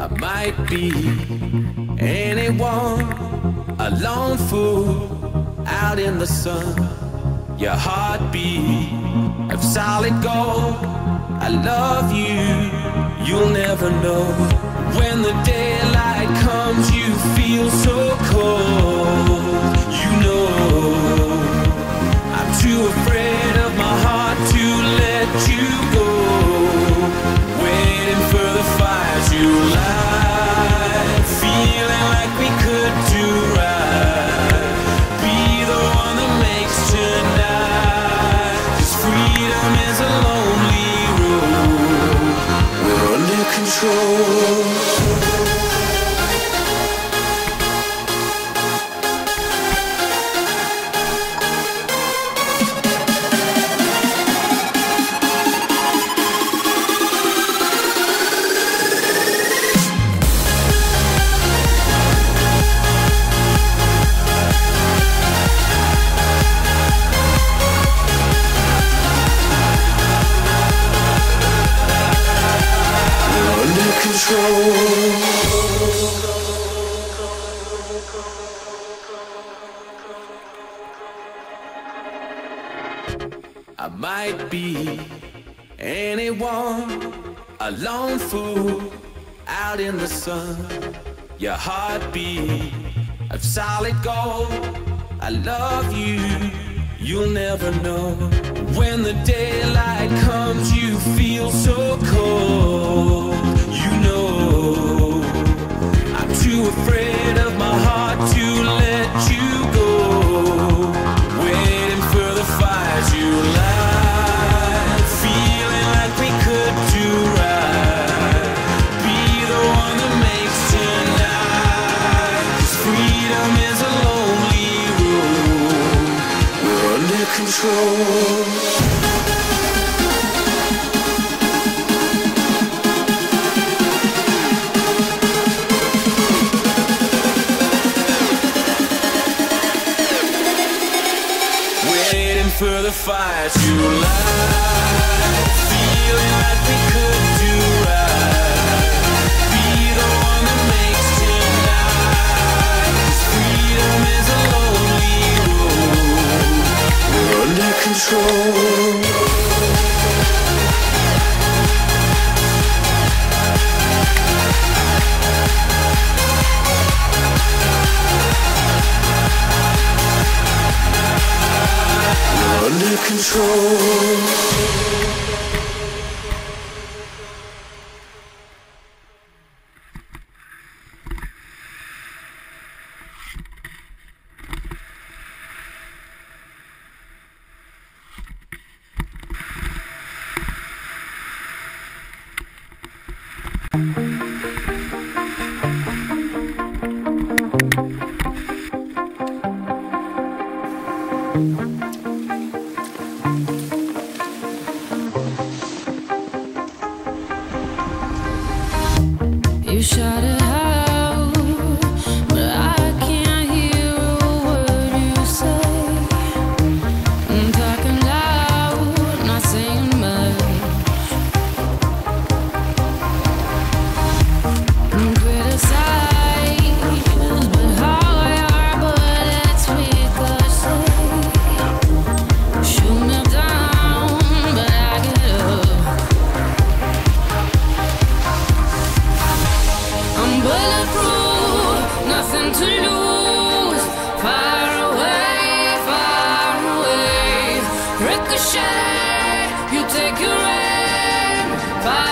I might be anyone, a lone fool out in the sun. Your heartbeat of solid gold. I love you, you'll never know. When the daylight comes, you feel so cold. You know, I'm too afraid of my heart to let you go. Waiting for the fires you light, feeling like we could do right. Be the one that makes tonight. 'Cause freedom is a lonely road. We're under control. I might be anyone, a lone fool out in the sun. Your heartbeat of solid gold. I love you, you'll never know. When the daylight comes, you feel so cold. You know, I'm too afraid of my heart to let you go. Waiting for the fires you light, feeling like we could do right. Be the one that makes tonight. 'Cause freedom is a lonely road. We're under control. For the fires you light, feeling like we could do right. Be the one that makes tonight. 'Cause freedom is a lonely road. We're under control. Under control. You shout it out, but I can't hear a word you say. I'm talking loud, not saying much. I'm criticized, but how your bullets ricochet. Shoot me down, but I get up. I'm bulletproof, nothing to lose. Far away. Ricochet, you take your aim. Far